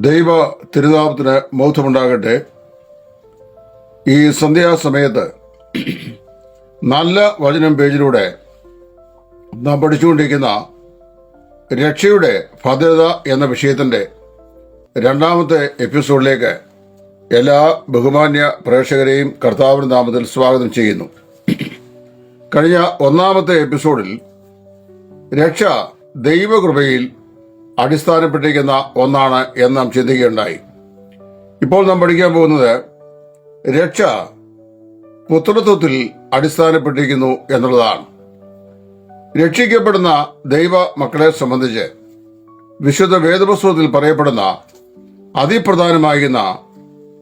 ദൈവ തിരുനാമത്തിന് മഹത്വമുണ്ടാകട്ടെ. ഈ സന്ധ്യാസമയത്ത് നല്ല വചനം പേജിലൂടെ നാം പഠിച്ചുകൊണ്ടിരിക്കുന്ന രക്ഷയുടെ ഭദ്രത എന്ന വിഷയത്തിൻ്റെ രണ്ടാമത്തെ എപ്പിസോഡിലേക്ക് എല്ലാ ബഹുമാന്യ പ്രേക്ഷകരെയും കർത്താവിന്റെ നാമത്തിൽ സ്വാഗതം ചെയ്യുന്നു. കഴിഞ്ഞ ഒന്നാമത്തെ എപ്പിസോഡിൽ രക്ഷ ദൈവകൃപയിൽ അടിസ്ഥാനപ്പെട്ടിരിക്കുന്ന ഒന്നാണ് എന്ന് നാം ചിന്തിക്കുകയുണ്ടായി. ഇപ്പോൾ നാം പഠിക്കാൻ പോകുന്നത് രക്ഷ പുത്രത്വത്തിൽ അടിസ്ഥാനപ്പെട്ടിരിക്കുന്നു എന്നുള്ളതാണ്. രക്ഷിക്കപ്പെടുന്ന ദൈവ മക്കളെ സംബന്ധിച്ച് വിശുദ്ധ വേദപുസ്തകത്തിൽ പറയപ്പെടുന്ന അതിപ്രധാനമാകുന്ന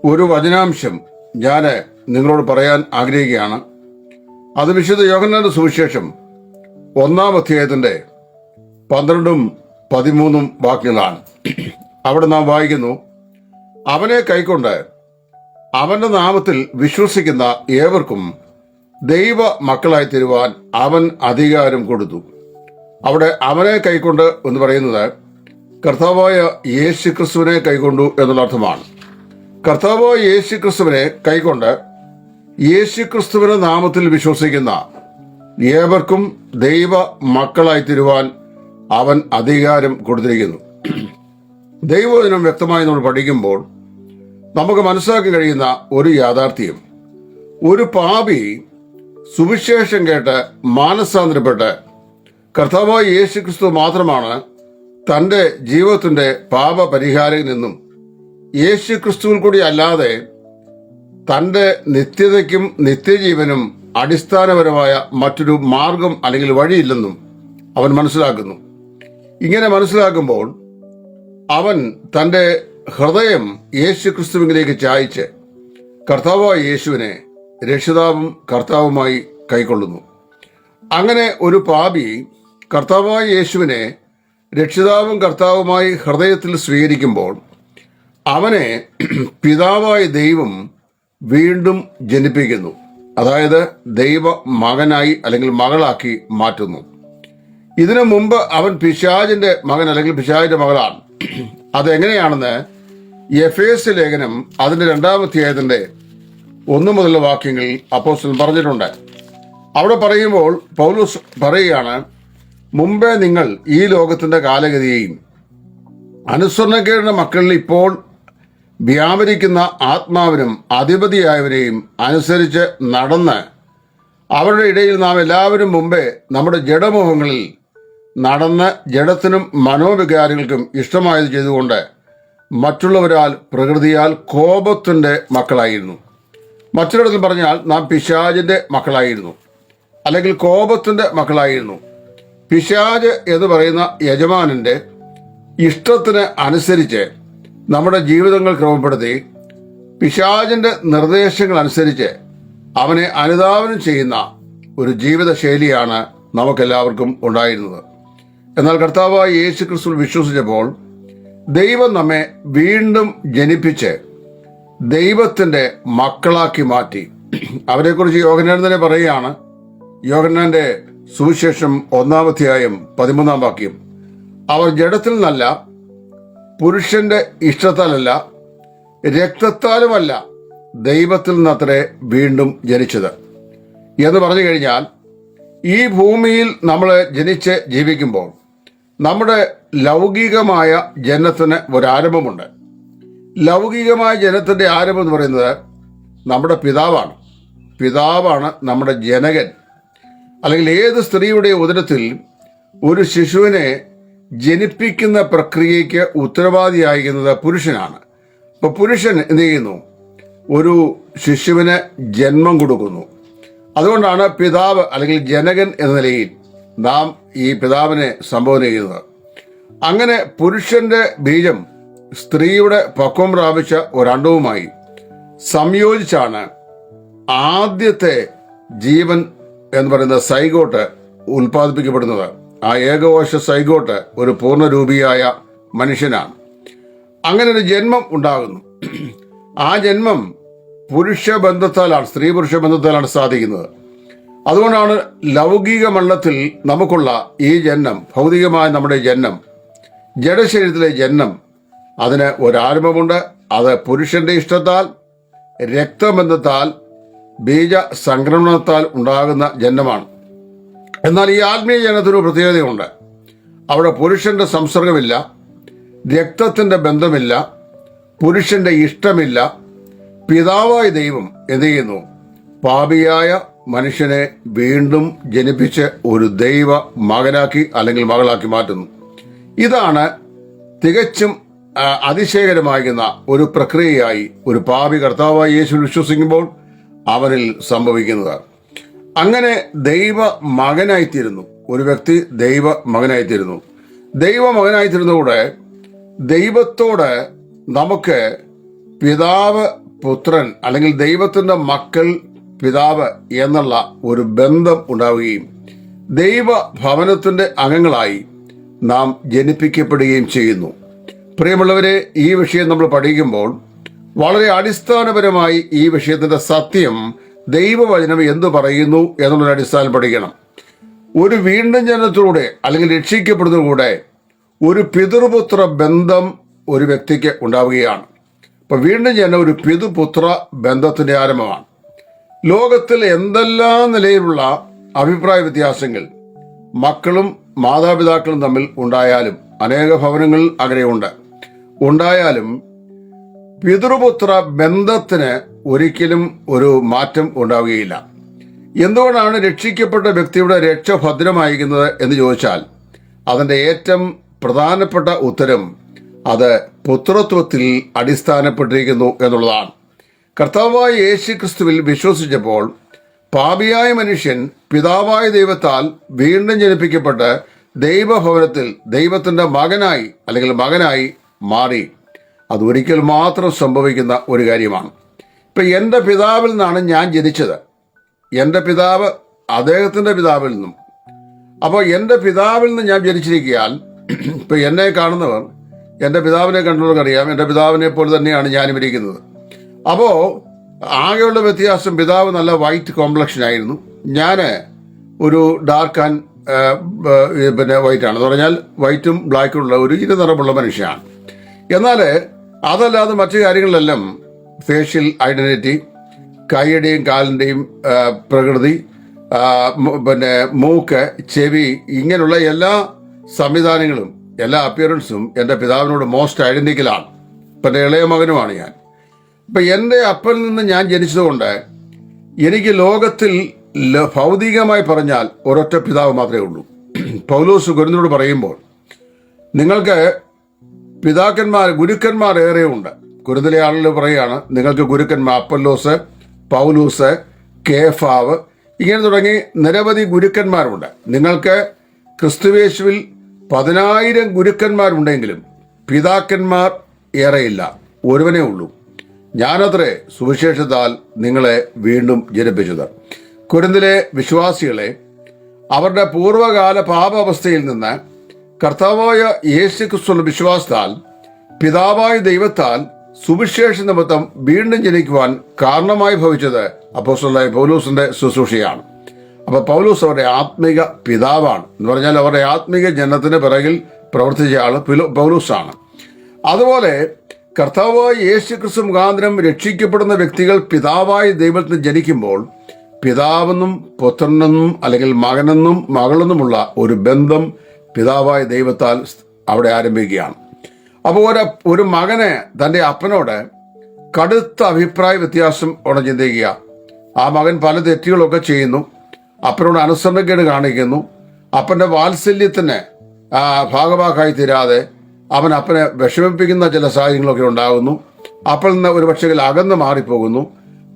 ഒരു വചനാംശം ഞാൻ നിങ്ങളോട് പറയാൻ ആഗ്രഹിക്കുകയാണ്. അത് വിശുദ്ധ യോഹന്നാന്റെ സുവിശേഷം 1-ാം അധ്യായത്തിന്റെ 12-13 വാക്യങ്ങളാണ്. അവിടെ നാം വായിക്കുന്നു, അവനെ കൈക്കൊണ്ട് അവന്റെ നാമത്തിൽ വിശ്വസിക്കുന്ന ഏവർക്കും ദൈവ മക്കളായി തീരുവാൻ അവൻ അധികാരം കൊടുത്തു. അവിടെ അവനെ കൈക്കൊണ്ട് എന്ന് പറയുന്നത് കർത്താവായ യേശു ക്രിസ്തുവിനെ കൈക്കൊണ്ടു എന്നുള്ള അർത്ഥമാണ്. കർത്താവായ യേശു ക്രിസ്തുവിനെ കൈക്കൊണ്ട് യേശു ക്രിസ്തുവിന്റെ നാമത്തിൽ വിശ്വസിക്കുന്ന ഏവർക്കും ദൈവ മക്കളായി തീരുവാൻ അവൻ അധികാരം കൊടുത്തിരിക്കുന്നു. ദൈവവചനം വ്യക്തമായി നമ്മൾ പഠിക്കുമ്പോൾ നമുക്ക് മനസ്സിലാക്കാൻ കഴിയുന്ന ഒരു യാഥാർത്ഥ്യം, ഒരു പാപി സുവിശേഷം കേട്ട് മാനസാന്തരപ്പെട്ട് കർത്താവായ യേശു ക്രിസ്തു മാത്രമാണ് തന്റെ ജീവിതത്തിന്റെ പാപപരിഹാരം നിന്നും യേശു ക്രിസ്തുവിൽ കൂടി അല്ലാതെ തന്റെ നിത്യതയ്ക്കും നിത്യജീവനും അടിസ്ഥാനപരമായ മറ്റൊരു മാർഗം അല്ലെങ്കിൽ വഴിയില്ലെന്നും അവൻ മനസ്സിലാക്കുന്നു. ഇങ്ങനെ മനസ്സിലാക്കുമ്പോൾ അവൻ തന്റെ ഹൃദയം യേശു ക്രിസ്തുവിലേക്ക് ചായ്ച്ച് കർത്താവായ യേശുവിനെ രക്ഷിതാവും കർത്താവുമായി കൈക്കൊള്ളുന്നു. അങ്ങനെ ഒരു പാപി കർത്താവായ യേശുവിനെ രക്ഷിതാവും കർത്താവുമായി ഹൃദയത്തിൽ സ്വീകരിക്കുമ്പോൾ അവനെ പിതാവായ ദൈവം വീണ്ടും ജനിപ്പിക്കുന്നു. അതായത് ദൈവ മകനായി അല്ലെങ്കിൽ മകളാക്കി മാറ്റുന്നു. ഇതിനു മുമ്പ് അവൻ പിശാചിന്റെ മകൻ അല്ലെങ്കിൽ പിശാചിന്റെ മകളാണ്. അതെങ്ങനെയാണെന്ന് എഫേസ്യ ലേഖനം അതിന്റെ 2-ാം അധ്യായത്തിന്റെ 1 മുതലുള്ള വാക്യങ്ങളിൽ അപ്പോസ്തലൻ പറഞ്ഞിട്ടുണ്ട്. അവിടെ പറയുമ്പോൾ പൗലോസ് പറയുകയാണ്, മുമ്പേ നിങ്ങൾ ഈ ലോകത്തിന്റെ കാലഗതിയെയും അനുസരണക്കേടിന്റെ മക്കളിൽ ഇപ്പോൾ വ്യാപരിക്കുന്ന ആത്മാവിനും അധിപതിയായവരെയും അനുസരിച്ച് നടന്ന് അവരുടെ ഇടയിൽ നാം എല്ലാവരും മുമ്പേ നമ്മുടെ ജഡമോഹങ്ങളിൽ നടന്ന് ജഡത്തിനും മനോവികാരങ്ങൾക്കും ഇഷ്ടമായത് ചെയ്തുകൊണ്ട് മറ്റുള്ളവരാൽ പ്രകൃതിയാൽ കോപത്തിന്റെ മക്കളായിരുന്നു. മറ്റൊരിടത്തിൽ പറഞ്ഞാൽ നാം പിശാചിന്റെ മക്കളായിരുന്നു അല്ലെങ്കിൽ കോപത്തിന്റെ മക്കളായിരുന്നു. പിശാച് എന്ന് പറയുന്ന യജമാനന്റെ ഇഷ്ടത്തിന് അനുസരിച്ച് നമ്മുടെ ജീവിതങ്ങൾ ക്രമപ്പെടുത്തി പിശാചിന്റെ നിർദ്ദേശങ്ങൾ അനുസരിച്ച് അവനെ അനുധാവനം ചെയ്യുന്ന ഒരു ജീവിത ശൈലിയാണ് നമുക്കെല്ലാവർക്കും ഉണ്ടായിരുന്നത്. എന്നാൽ കർത്താവായ യേശു ക്രിസ്തുവിൽ വിശ്വസിച്ചപ്പോൾ ദൈവം നമ്മെ വീണ്ടും ജനിപ്പിച്ച് ദൈവത്തിന്റെ മക്കളാക്കി മാറ്റി. അവരെക്കുറിച്ച് യോഹന്നാൻ തന്നെ പറയുകയാണ്. യോഹന്നാന്റെ സുവിശേഷം 1-ാം അധ്യായം 13-ാം വാക്യം, അവർ ജഡത്തിൽ നിന്നല്ല, പുരുഷന്റെ ഇഷ്ടത്താലല്ല, രക്തത്താലുമല്ല, ദൈവത്തിൽ നിന്നത്രേ വീണ്ടും ജനിച്ചത് എന്ന് പറഞ്ഞു കഴിഞ്ഞാൽ, ഈ ഭൂമിയിൽ നമ്മൾ ജനിച്ച് ജീവിക്കുമ്പോൾ നമ്മുടെ ലൗകികമായ ജനനത്തിന് ഒരാരംഭമുണ്ട്. ലൗകികമായ ജനത്തിന്റെ ആരംഭം എന്ന് പറയുന്നത് നമ്മുടെ പിതാവാണ്. പിതാവാണ് നമ്മുടെ ജനകൻ. അല്ലെങ്കിൽ ഏത് സ്ത്രീയുടെ ഉദരത്തിൽ ഒരു ശിശുവിനെ ജനിപ്പിക്കുന്ന പ്രക്രിയയ്ക്ക് ഉത്തരവാദിയായിരിക്കുന്നത് പുരുഷനാണ്. അപ്പൊ പുരുഷൻ എന്ത് ചെയ്യുന്നു? ഒരു ശിശുവിന് ജന്മം കൊടുക്കുന്നു. അതുകൊണ്ടാണ് പിതാവ് അല്ലെങ്കിൽ ജനകൻ എന്ന നിലയിൽ നാം ഈ പിതാവിനെ സംബോധന ചെയ്യുന്നത്. അങ്ങനെ പുരുഷന്റെ ബീജം സ്ത്രീയുടെ പക്വം പ്രാപിച്ച ഒരണ്ടവുമായി സംയോജിച്ചാണ് ആദ്യത്തെ ജീവൻ എന്ന് പറയുന്ന സൈഗോട്ട് ഉൽപ്പാദിപ്പിക്കപ്പെടുന്നത്. ആ ഏകകോശ സൈഗോട്ട് ഒരു പൂർണ്ണരൂപിയായ മനുഷ്യനാണ്. അങ്ങനെ ഒരു ജന്മം ഉണ്ടാകുന്നു. ആ ജന്മം പുരുഷ ബന്ധത്താലാണ്, സ്ത്രീ പുരുഷ ബന്ധത്താലാണ് സാധിക്കുന്നത്. അതുകൊണ്ടാണ് ലൗകിക മണ്ഡലത്തിൽ നമുക്കുള്ള ഈ ജന്മം, ഭൗതികമായ നമ്മുടെ ജന്മം, ജഡശരീരത്തിലെ ജന്മം അതിന് ഒരാരംഭമുണ്ട്. അത് പുരുഷന്റെ ഇഷ്ടത്താൽ, രക്തബന്ധത്താൽ, ബീജ സംക്രമണത്താൽ ഉണ്ടാകുന്ന ജനനമാണ്. എന്നാൽ ഈ ആത്മീയ ജനനത്തിനൊരു പ്രത്യേകതയുണ്ട്. അവിടെ പുരുഷന്റെ സംസർഗമില്ല, രക്തത്തിന്റെ ബന്ധമില്ല, പുരുഷന്റെ ഇഷ്ടമില്ല. പിതാവായ ദൈവം എന്ത് ചെയ്യുന്നു? പാപിയായ മനുഷ്യനെ വീണ്ടും ജനിപ്പിച്ച് ഒരു ദൈവ മകനാക്കി അല്ലെങ്കിൽ മകളാക്കി മാറ്റുന്നു. ഇതാണ് തികച്ചും അതിശയകരമാകുന്ന ഒരു പ്രക്രിയയായി ഒരു പാപി കർത്താവായ യേശു വിശ്വസിക്കുമ്പോൾ അവനിൽ സംഭവിക്കുന്നത്. അങ്ങനെ ദൈവ മകനായിത്തീരുന്നു. ഒരു വ്യക്തി ദൈവ മകനായിത്തീരുന്നു. ദൈവ മകനായിത്തീരുന്നതോടെ ദൈവത്തോട് നമുക്ക് പിതാവ് പുത്രൻ അല്ലെങ്കിൽ ദൈവത്തിന്റെ മക്കൾ പിതാവ് എന്നുള്ള ഒരു ബന്ധം ഉണ്ടാവുകയും ദൈവഭവനത്തിന്റെ അംഗങ്ങളായി നാം ജനിപ്പിക്കപ്പെടുകയും ചെയ്യുന്നു. പ്രിയമുള്ളവരെ, ഈ വിഷയം നമ്മൾ പഠിക്കുമ്പോൾ വളരെ അടിസ്ഥാനപരമായി ഈ വിഷയത്തിന്റെ സത്യം ദൈവവചനം എന്തു പറയുന്നു എന്നുള്ളൊരു അടിസ്ഥാനം പഠിക്കണം. ഒരു വീണ്ടും ജനനത്തിലൂടെ അല്ലെങ്കിൽ രക്ഷിക്കപ്പെടുന്നതിലൂടെ ഒരു പിതൃപുത്ര ബന്ധം ഒരു വ്യക്തിക്ക് ഉണ്ടാവുകയാണ്. അപ്പൊ വീണ്ടും ജനനം ഒരു പിതൃപുത്ര ബന്ധത്തിന്റെ ആരംഭമാണ്. ലോകത്തിൽ എന്തെല്ലാം നിലയിലുള്ള അഭിപ്രായ വ്യത്യാസങ്ങൾ മക്കളും മാതാപിതാക്കളും തമ്മിൽ ഉണ്ടായാലും, അനേക ഭവനങ്ങളിൽ അങ്ങനെയുണ്ട്, ഉണ്ടായാലും പിതൃപുത്ര ബന്ധത്തിന് ഒരിക്കലും ഒരു മാറ്റം ഉണ്ടാവുകയില്ല. എന്തുകൊണ്ടാണ് രക്ഷിക്കപ്പെട്ട വ്യക്തിയുടെ രക്ഷ ഭദ്രമായിരിക്കുന്നത് എന്ന് ചോദിച്ചാൽ അതിന്റെ ഏറ്റവും പ്രധാനപ്പെട്ട ഉത്തരം അത് പുത്രത്വത്തിൽ അടിസ്ഥാനപ്പെട്ടിരിക്കുന്നു എന്നുള്ളതാണ്. കർത്താവായ യേശു ക്രിസ്തുവിൽ വിശ്വസിച്ചപ്പോൾ പാപിയായ മനുഷ്യൻ പിതാവായ ദൈവത്താൽ വീണ്ടും ജനിപ്പിക്കപ്പെട്ട് ദൈവഭവനത്തിൽ ദൈവത്തിന്റെ മകനായി അല്ലെങ്കിൽ മകനായി മാറി. അത് ഒരിക്കൽ മാത്രം സംഭവിക്കുന്ന ഒരു കാര്യമാണ്. ഇപ്പൊ എൻ്റെ പിതാവിൽ നിന്നാണ് ഞാൻ ജനിച്ചത്. എൻ്റെ പിതാവ് അദ്ദേഹത്തിന്റെ പിതാവിൽ നിന്നും. അപ്പോൾ എൻ്റെ പിതാവിൽ നിന്ന് ഞാൻ ജനിച്ചിരിക്കാൻ ഇപ്പൊ എന്നെ കാണുന്നവർ എൻ്റെ പിതാവിനെ കണ്ടവർക്കറിയാം, എൻ്റെ പിതാവിനെ പോലെ തന്നെയാണ് ഞാനും ഇരിക്കുന്നത്. അപ്പോ ആകെയുള്ള വ്യത്യാസം, പിതാവ് നല്ല വൈറ്റ് കോംപ്ലക്ഷൻ ആയിരുന്നു, ഞാൻ ഒരു ഡാർക്ക് ആൻഡ് വൈറ്റ് ആണ്. എന്ന് പറഞ്ഞാൽ വൈറ്റും ബ്ലാക്കും ഉള്ള ഒരു ഇരുനിറമുള്ള മനുഷ്യനാണ്. എന്നാൽ അതല്ലാതെ മറ്റു കാര്യങ്ങളിലെല്ലാം ഫേഷ്യൽ ഐഡന്റിറ്റി, കൈയുടെയും കാലിൻ്റെയും പ്രകൃതി, മൂക്ക്, ചെവി, ഇങ്ങനെയുള്ള എല്ലാ സംവിധാനങ്ങളും എല്ലാ അപ്പിയറൻസും എൻ്റെ പിതാവിനോട് മോസ്റ്റ് ഐഡന്റിക്കലാണ്. ഇപ്പം എൻ്റെ ഇളയ മകനുമാണ് ഞാൻ. ഇപ്പം എൻ്റെ അപ്പനിൽ നിന്ന് ഞാൻ ജനിച്ചതുകൊണ്ട് എനിക്ക് ലോകത്തിൽ ഭൗതികമായി പറഞ്ഞാൽ ഒരൊറ്റ പിതാവ് മാത്രമേ ഉള്ളൂ. പൗലോസ് കൊരിന്ത്യരോട് പറയുമ്പോൾ നിങ്ങൾക്ക് ഗുരുക്കന്മാർ ഏറെ ഉണ്ട്. കൊരിന്ത്യയിലെ ആളുകൾ പറയുകയാണ്, നിങ്ങൾക്ക് ഗുരുക്കന്മാർ അപ്പല്ലോസ്, പൗലൂസ്, കേഫാവ്, ഇങ്ങനെ തുടങ്ങി നിരവധി ഗുരുക്കന്മാരുണ്ട്. നിങ്ങൾക്ക് ക്രിസ്തുവേശുവിൽ 10,000 ഗുരുക്കന്മാരുണ്ടെങ്കിലും പിതാക്കന്മാർ ഏറെയില്ല, ഒരുവനേ ഉള്ളൂ. ഞാനത്രേ സുവിശേഷത്താൽ നിങ്ങളെ വീണ്ടും ജനിപ്പിച്ചത്. കൊരിന്തിലെ വിശ്വാസികളെ അവരുടെ പൂർവ്വകാല പാപാവസ്ഥയിൽ നിന്ന് കർത്താവായ യേശു ക്രിസ്തുവിന്റെ വിശ്വാസത്താൽ പിതാവായ ദൈവത്താൽ സുവിശേഷ നിമിത്തം വീണ്ടും ജനിക്കുവാൻ കാരണമായി ഭവിച്ചത് അപ്പോസ്തലനായ പൗലോസിന്റെ ശുശ്രൂഷയാണ്. അപ്പൊ പൗലോസ് അവരുടെ ആത്മീക പിതാവാണ്. എന്ന് പറഞ്ഞാൽ അവരുടെ ആത്മീക ജനനത്തിന് പിറകിൽ പ്രവർത്തിച്ച ആള് പൗലോസാണ്. അതുപോലെ കർത്താവായ യേശു ക്രിസ്തു മുഖാന്തരം രക്ഷിക്കപ്പെടുന്ന വ്യക്തികൾ പിതാവായ ദൈവത്തിന് ജനിക്കുമ്പോൾ പിതാവെന്നും പുത്രനെന്നും അല്ലെങ്കിൽ മകനെന്നും മകളെന്നുമുള്ള ഒരു ബന്ധം പിതാവായ ദൈവത്താൽ അവിടെ ആരംഭിക്കുകയാണ്. അപ്പോൾ ഒരു മകന് തൻ്റെ അപ്പനോട് കടുത്ത അഭിപ്രായ വ്യത്യാസം ഉടൻ ചിന്തിക്കുക. ആ മകൻ പല തെറ്റുകളൊക്കെ ചെയ്യുന്നു, അപ്പനോട് അനുസരണക്കേട് കാണിക്കുന്നു, അപ്പൻ്റെ വാത്സല്യത്തിന് ഭാഗഭാക്കായി തീരാതെ അവൻ അപ്പനെ വിഷമിപ്പിക്കുന്ന ചില സാഹചര്യങ്ങളൊക്കെ ഉണ്ടാകുന്നു. അപ്പനിൽ നിന്ന് ഒരു പക്ഷേ അകന്ന് മാറിപ്പോകുന്നു,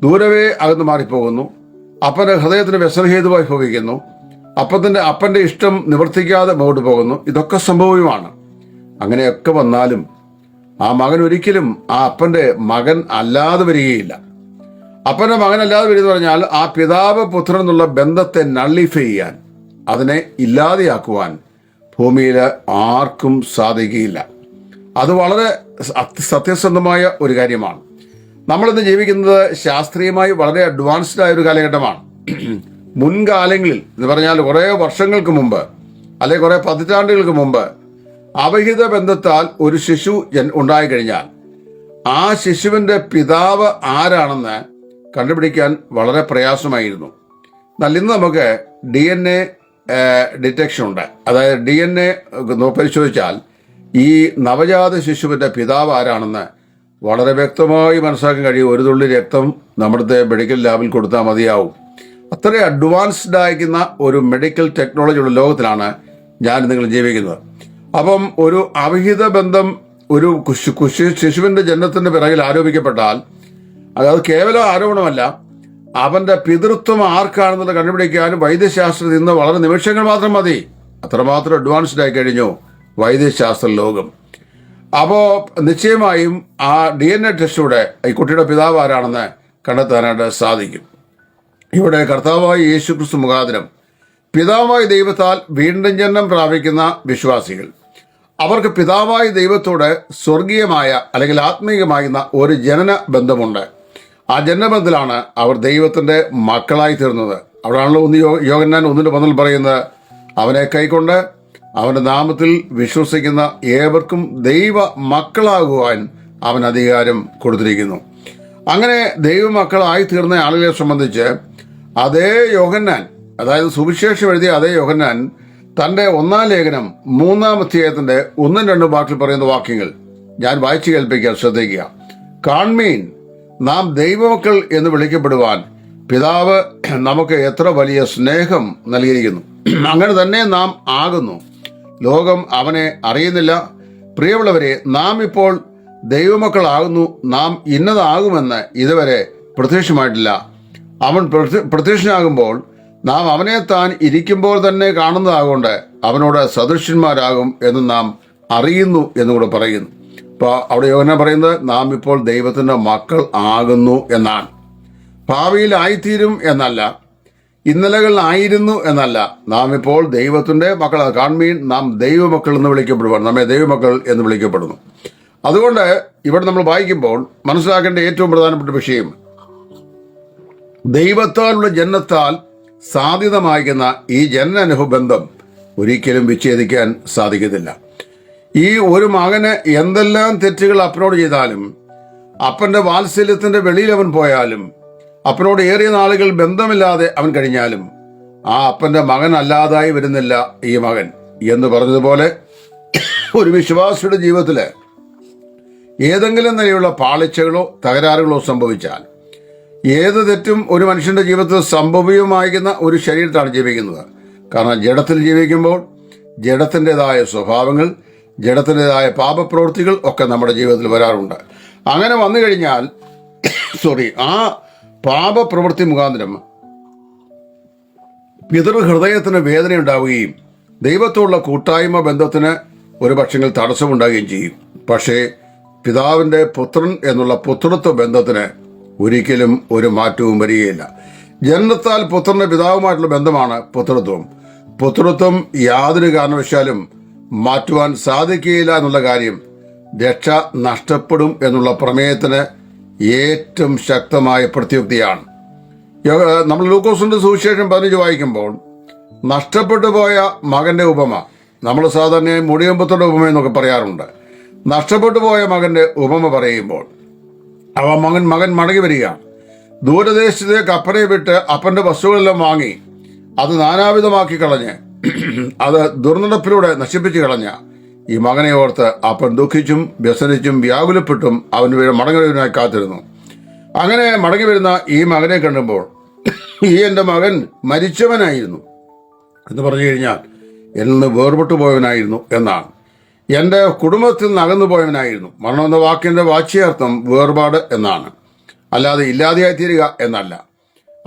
ദൂരവേ അകന്ന് മാറിപ്പോകുന്നു, അപ്പൻ്റെ ഹൃദയത്തിന് വ്യസനഹേതുവായി ഭവിക്കുന്നു, അപ്പൻ്റെ ഇഷ്ടം നിവർത്തിക്കാതെ മുമ്പോട്ട് പോകുന്നു. ഇതൊക്കെ സംഭവമാണ്. അങ്ങനെയൊക്കെ വന്നാലും ആ മകൻ ഒരിക്കലും ആ അപ്പൻ്റെ മകൻ അല്ലാതെ വരികയില്ല. അപ്പൻ്റെ മകൻ അല്ലാതെ വരിക എന്ന് പറഞ്ഞാൽ ആ പിതാവ് പുത്രൻ എന്നുള്ള ബന്ധത്തെ നള്ളിഫൈ ചെയ്യാൻ, അതിനെ ഇല്ലാതെയാക്കുവാൻ ഭൂമിയിൽ ആർക്കും സാധിക്കുകയില്ല. അത് വളരെ സത്യസന്ധമായ ഒരു കാര്യമാണ്. നമ്മളിന്ന് ജീവിക്കുന്നത് ശാസ്ത്രീയമായി വളരെ അഡ്വാൻസ്ഡ് ആയ ഒരു കാലഘട്ടമാണ്. മുൻകാലങ്ങളിൽ എന്ന് പറഞ്ഞാൽ കുറേ വർഷങ്ങൾക്ക് മുമ്പ് അല്ലെങ്കിൽ കുറേ പതിറ്റാണ്ടുകൾക്ക് മുമ്പ് അവിഹിത ബന്ധത്താൽ ഒരു ശിശു ഉണ്ടായിക്കഴിഞ്ഞാൽ ആ ശിശുവിന്റെ പിതാവ് ആരാണെന്ന് കണ്ടുപിടിക്കാൻ വളരെ പ്രയാസമായിരുന്നു. എന്നാൽ ഇന്ന് നമുക്ക് DNA ഡിറ്റക്ഷൻ ഉണ്ട്. അതായത് DNA പരിശോധിച്ചാൽ ഈ നവജാത ശിശുവിന്റെ പിതാവ് ആരാണെന്ന് വളരെ വ്യക്തമായി മനസ്സിലാക്കാൻ കഴിയും. ഒരു തുള്ളി രക്തം നമ്മുടെ മെഡിക്കൽ ലാബിൽ കൊടുത്താൽ മതിയാവും. അത്രയും അഡ്വാൻസ്ഡ് ആയിരിക്കുന്ന ഒരു മെഡിക്കൽ ടെക്നോളജിയുള്ള ലോകത്തിലാണ് ഞാൻ നിങ്ങൾ ജീവിക്കുന്നത്. അപ്പം ഒരു അവിഹിത ബന്ധം ഒരു ശിശുവിന്റെ ജനനത്തിന്റെ പിറകിൽ ആരോപിക്കപ്പെട്ടാൽ അത് കേവലം ആരോപണമല്ല, അവന്റെ പിതൃത്വം ആർക്കാണെന്നുള്ളത് കണ്ടുപിടിക്കാനും വൈദ്യശാസ്ത്രത്തിൽ ഇന്ന് വളരെ നിമിഷങ്ങൾ മാത്രം മതി. അത്രമാത്രം അഡ്വാൻസ്ഡ് ആയി കഴിഞ്ഞു വൈദ്യശാസ്ത്ര ലോകം. അപ്പോൾ നിശ്ചയമായും ആ DNA ടെസ്റ്റിലൂടെ ഈ കുട്ടിയുടെ പിതാവ് ആരാണെന്ന് കണ്ടെത്താനായിട്ട് സാധിക്കും. ഇവിടെ കർത്താവായ യേശുക്രിസ്തു മുഖാന്തരം പിതാവായ ദൈവത്താൽ വീണ്ടും ജന്മം പ്രാപിക്കുന്ന വിശ്വാസികൾ, അവർക്ക് പിതാവായ ദൈവത്തോട് സ്വർഗീയമായ അല്ലെങ്കിൽ ആത്മീയമാകുന്ന ഒരു ജനന ബന്ധമുണ്ട്. ആ ജനനബന്ധത്തിലാണ് അവർ ദൈവത്തിന്റെ മക്കളായി തീർന്നത്. അവിടെയാണല്ലോ യോഹന്നാൻ 1:11 പറയുന്നത്, അവനെ കൈക്കൊണ്ട് അവന്റെ നാമത്തിൽ വിശ്വസിക്കുന്ന ഏവർക്കും ദൈവ മക്കളാകുവാൻ അവൻ അധികാരം കൊടുത്തിരിക്കുന്നു. അങ്ങനെ ദൈവമക്കളായി തീർന്ന ആളുകളെ സംബന്ധിച്ച് അതേ യോഹന്നാൻ, അതായത് സുവിശേഷം എഴുതിയ അതേ യോഹന്നാൻ തന്റെ 1-ാം ലേഖനം 3-ാം അധ്യായത്തിന്റെ 1-2 വാക്കിൽ പറയുന്ന വാക്യങ്ങൾ ഞാൻ വായിച്ചു കേൾപ്പിക്കാൻ ശ്രദ്ധിക്കുക. കാൺമീൻ, നാം ദൈവമക്കൾ എന്ന് വിളിക്കപ്പെടുവാൻ പിതാവ് നമുക്ക് എത്ര വലിയ സ്നേഹം നൽകിയിരിക്കുന്നു. അങ്ങനെ തന്നെ നാം ആകുന്നു. ലോകം അവനെ അറിയുന്നില്ല. പ്രിയമുള്ളവരെ, നാം ഇപ്പോൾ ദൈവമക്കളാകുന്നു. നാം ഇന്നതാകുമെന്ന് ഇതുവരെ പ്രത്യക്ഷമായിട്ടില്ല. അവൻ പ്രത്യക്ഷനാകുമ്പോൾ നാം അവനെ താൻ ഇരിക്കുമ്പോൾ തന്നെ കാണുന്നതാകൊണ്ട് അവനോട് സദൃശ്യന്മാരാകും എന്ന് നാം അറിയുന്നു എന്നുകൂടെ പറയുന്നു. അപ്പോൾ അവിടെ യോഹന്നാൻ പറയുന്നത് നാം ഇപ്പോൾ ദൈവത്തിന്റെ മക്കൾ ആകുന്നു എന്നാണ്. ഭാവിയിൽ ആയിത്തീരും എന്നല്ല, ഇന്നലകളിലായിരുന്നു എന്നല്ല, നാം ഇപ്പോൾ ദൈവത്തിന്റെ മക്കളാണ്. കാൺമീൻ, നാം ദൈവമക്കൾ എന്ന് വിളിക്കപ്പെടുവാൻ, നമ്മെ ദൈവമക്കൾ എന്ന് വിളിക്കപ്പെടുന്നു. അതുകൊണ്ട് ഇവിടെ നമ്മൾ വായിക്കുമ്പോൾ മനസ്സിലാക്കേണ്ട ഏറ്റവും പ്രധാനപ്പെട്ട വിഷയം, ദൈവത്താലുള്ള ജനനത്താൽ സാധ്യതമായിരിക്കുന്ന ഈ ജനനാനുഭവ ബന്ധം ഒരിക്കലും വിച്ഛേദിക്കാൻ സാധിക്കത്തില്ല. ഈ ഒരു മകന് എന്തെല്ലാം തെറ്റുകൾ അപ്പനോട് ചെയ്താലും, അപ്പന്റെ വാത്സല്യത്തിന്റെ വെളിയിൽ അവൻ പോയാലും, അപ്പനോട് ഏറിയ നാളുകൾ ബന്ധമില്ലാതെ അവൻ കഴിഞ്ഞാലും ആ അപ്പന്റെ മകൻ അല്ലാതായി വരുന്നില്ല ഈ മകൻ എന്ന് പറഞ്ഞതുപോലെ ഒരു വിശ്വാസിയുടെ ജീവിതത്തില് ഏതെങ്കിലും നിലയുള്ള പാളിച്ചകളോ തകരാറുകളോ സംഭവിച്ചാൽ, ഏത് തെറ്റും ഒരു മനുഷ്യന്റെ ജീവിതത്തിൽ സംഭവ്യമായിരിക്കുന്ന ഒരു ശരീരത്താണ് ജീവിക്കുന്നത്. കാരണം ജഡത്തിൽ ജീവിക്കുമ്പോൾ ജഡത്തിൻ്റെതായ സ്വഭാവങ്ങൾ, ജഡത്തിൻ്റെതായ പാപപ്രവൃത്തികൾ ഒക്കെ നമ്മുടെ ജീവിതത്തിൽ വരാറുണ്ട്. അങ്ങനെ വന്നു കഴിഞ്ഞാൽ ആ പാപപ്രവൃത്തി മുഖാന്തരം പിതൃഹൃദയത്തിന് വേദന ഉണ്ടാവുകയും ദൈവത്തോടുള്ള കൂട്ടായ്മ ബന്ധത്തിന് ഒരു പക്ഷെങ്കിൽ തടസ്സമുണ്ടാകുകയും ചെയ്യും. പക്ഷേ പിതാവിന്റെ പുത്രൻ എന്നുള്ള പുത്രത്വ ബന്ധത്തിന് ഒരിക്കലും ഒരു മാറ്റവും വരികയില്ല. ജനനത്താൽ പുത്രന്റെ പിതാവുമായിട്ടുള്ള ബന്ധമാണ് പുത്രത്വം. പുത്രത്വം യാതൊരു കാരണവശാലും മാറ്റുവാൻ സാധിക്കുകയില്ല എന്നുള്ള കാര്യം, രക്ഷ നഷ്ടപ്പെടും എന്നുള്ള പ്രമേയത്തിന് ഏറ്റവും ശക്തമായ പ്രത്യുക്തിയാണ്. നമ്മൾ ലൂക്കോസിന്റെ സുവിശേഷം 15 വായിക്കുമ്പോൾ നഷ്ടപ്പെട്ടു പോയ മകന്റെ ഉപമ, നമ്മൾ സാധാരണ മുടിയമ്പത്തോടെ ഉപമ എന്നൊക്കെ പറയാറുണ്ട്. നഷ്ടപ്പെട്ടു പോയ മകന്റെ ഉപമ പറയുമ്പോൾ മകൻ മടങ്ങി വരികയാണ്. ദൂരദേശത്തേക്ക് അപ്പനെ വിട്ട് അപ്പന്റെ വസ്തുക്കളെല്ലാം വാങ്ങി അത് നാനാവിധമാക്കി കളഞ്ഞ് അത് ദുർനടപ്പിലൂടെ നശിപ്പിച്ചു കളഞ്ഞ ഈ മകനെ ഓർത്ത് അപ്പൻ ദുഃഖിച്ചും വ്യസനിച്ചും വ്യാകുലപ്പെട്ടും അവന് മടങ്ങുവാനായി കാത്തിരുന്നു. അങ്ങനെ മടങ്ങി വരുന്ന ഈ മകനെ കണ്ടുമ്പോൾ, ഈ എൻ്റെ മകൻ മരിച്ചവനായിരുന്നു എന്ന് പറഞ്ഞു കഴിഞ്ഞാൽ എന്നിൽ നിന്ന് വേർപെട്ടു പോയവനായിരുന്നു എന്നാണ്. എൻ്റെ കുടുംബത്തിൽ നിന്ന് അകന്നു പോയവനായിരുന്നു. മരണം എന്ന വാക്കിന്റെ വാച്യാർത്ഥം വേർപാട് എന്നാണ്, അല്ലാതെ ഇല്ലാതെയായി തീരുക എന്നല്ല.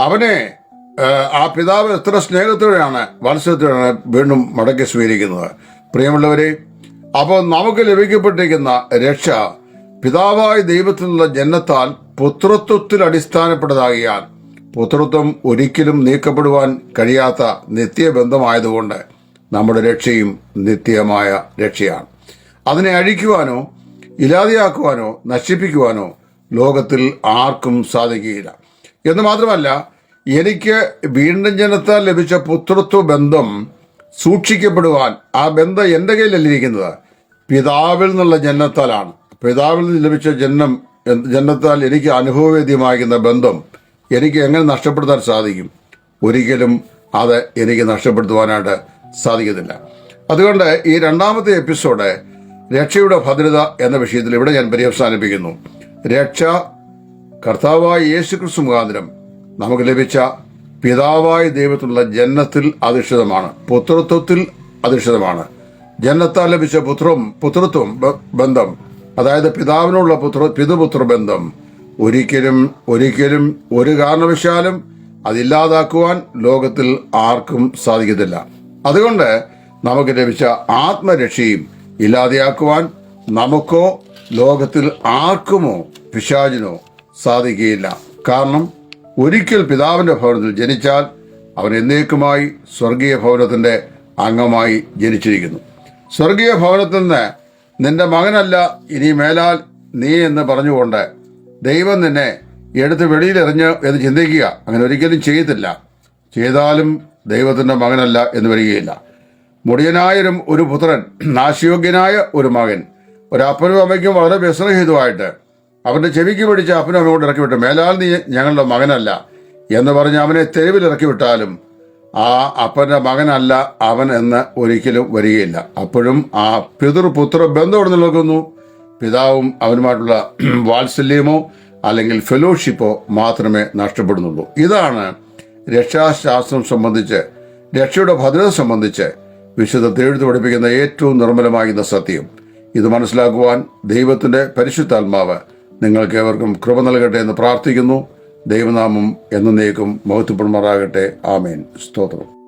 അവനെ ആ പിതാവ് എത്ര സ്നേഹത്തോടെയാണ്, വാത്സല്യത്തോടെയാണ് വീണ്ടും മടക്കി സ്വീകരിക്കുന്നത്. പ്രിയമുള്ളവരെ, അപ്പോൾ നമുക്ക് ലഭിക്കപ്പെട്ടിരിക്കുന്ന രക്ഷ പിതാവായ ദൈവത്തിൽ നിന്നുള്ള ജനനത്താൽ പുത്രത്വത്തിൽ അടിസ്ഥാനപ്പെട്ടതാകിയാൽ പുത്രത്വം ഒരിക്കലും നീക്കപ്പെടുവാൻ കഴിയാത്ത നിത്യബന്ധമായതുകൊണ്ട് നമ്മുടെ രക്ഷയും നിത്യമായ രക്ഷയാണ്. അതിനെ അഴിക്കുവാനോ ഇല്ലാതെയാക്കുവാനോ നശിപ്പിക്കുവാനോ ലോകത്തിൽ ആർക്കും സാധിക്കുകയില്ല. എന്ന് മാത്രമല്ല, എനിക്ക് വീണ്ടും ജനനത്താൽ ലഭിച്ച പുത്രത്വ ബന്ധം സൂക്ഷിക്കപ്പെടുവാൻ, ആ ബന്ധം എൻ്റെ കയ്യിലല്ലിരിക്കുന്നത്, പിതാവിൽ നിന്നുള്ള ജന്മത്താലാണ്. പിതാവിൽ നിന്ന് ലഭിച്ച ജന്മത്താൽ എനിക്ക് അനുഭവവേദ്യമാകുന്ന ബന്ധം എനിക്ക് എങ്ങനെ നഷ്ടപ്പെടുത്താൻ സാധിക്കും? ഒരിക്കലും അത് എനിക്ക് നഷ്ടപ്പെടുത്തുവാനായിട്ട് സാധിക്കത്തില്ല. അതുകൊണ്ട് ഈ രണ്ടാമത്തെ എപ്പിസോഡ് രക്ഷയുടെ ഭദ്രത എന്ന വിഷയത്തിൽ ഇവിടെ ഞാൻ പര്യവസാനിപ്പിക്കുന്നു. രക്ഷ കർത്താവായ യേശുക്രിസ്തു മുഖാന്തരം നമുക്ക് ലഭിച്ച പിതാവായ ദൈവത്തിലുള്ള ജന്മത്തിൽ അധിഷ്ഠിതമാണ്, പുത്രത്വത്തിൽ അധിഷ്ഠിതമാണ്. ജന്മത്താൽ ലഭിച്ച പുത്രത്വം ബന്ധം, അതായത് പിതാവിനുള്ള പിതൃപുത്ര ബന്ധം ഒരിക്കലും ഒരു കാരണവശാലും അതില്ലാതാക്കുവാൻ ലോകത്തിൽ ആർക്കും സാധിക്കത്തില്ല. അതുകൊണ്ട് നമുക്ക് ലഭിച്ച ആത്മരക്ഷയും ഇല്ലാതെയാക്കുവാൻ നമുക്കോ ലോകത്തിൽ ആർക്കുമോ പിശാചിനോ സാധിക്കുകയില്ല. കാരണം ഒരിക്കൽ പിതാവിന്റെ ഭവനത്തിൽ ജനിച്ചാൽ അവൻ എന്നേക്കുമായി സ്വർഗീയ ഭവനത്തിന്റെ അംഗമായി ജനിച്ചിരിക്കുന്നു. സ്വർഗീയ ഭവനത്തിൽ നിന്ന് നിന്റെ മകനല്ല ഇനി മേലാൽ നീ എന്ന് പറഞ്ഞുകൊണ്ട് ദൈവം നിന്നെ എടുത്ത് വെളിയിലെറിഞ്ഞ് എന്ന് ചിന്തിക്കുക. അങ്ങനെ ഒരിക്കലും ചെയ്യത്തില്ല. ചെയ്താലും ദൈവത്തിന്റെ മകനല്ല എന്ന് വരികയില്ല. മുടിയനായ ഒരു പുത്രൻ, നാശയോഗ്യനായ ഒരു മകൻ, ഒരപ്പനും അമ്മയ്ക്കും വളരെ വ്യസനഹിതമായിട്ട് അവന്റെ ചെവിക്ക് പിടിച്ച അപ്പനും അമ്മയോട് ഇറക്കി വിട്ട് മേലാൽ നീ ഞങ്ങളുടെ മകനല്ല എന്ന് പറഞ്ഞ് അവനെ തെരുവിൽ ഇറക്കി വിട്ടാലും ആ അപ്പന്റെ മകനല്ല അവൻ എന്ന് ഒരിക്കലും വരികയില്ല. അപ്പോഴും ആ പിതൃപുത്ര ബന്ധം അവിടെ നിലനിൽക്കുന്നു. പിതാവും അവനുമായിട്ടുള്ള വാത്സല്യമോ അല്ലെങ്കിൽ ഫെലോഷിപ്പോ മാത്രമേ നഷ്ടപ്പെടുന്നുള്ളൂ. ഇതാണ് രക്ഷാശാസ്ത്രം സംബന്ധിച്ച്, രക്ഷയുടെ ഭദ്രത സംബന്ധിച്ച് വിശുദ്ധ തിരുവെഴുത്ത് പഠിപ്പിക്കുന്ന ഏറ്റവും നിർമ്മലമാകുന്ന സത്യം. ഇത് മനസ്സിലാക്കുവാൻ ദൈവത്തിന്റെ പരിശുദ്ധാത്മാവ് നിങ്ങൾക്ക് ഏവർക്കും കൃപ നൽകട്ടെ എന്ന് പ്രാർത്ഥിക്കുന്നു. ദൈവനാമം എന്നേക്കും മഹത്വപ്പെടുമാറാകട്ടെ. ആമേൻ. സ്തോത്രം.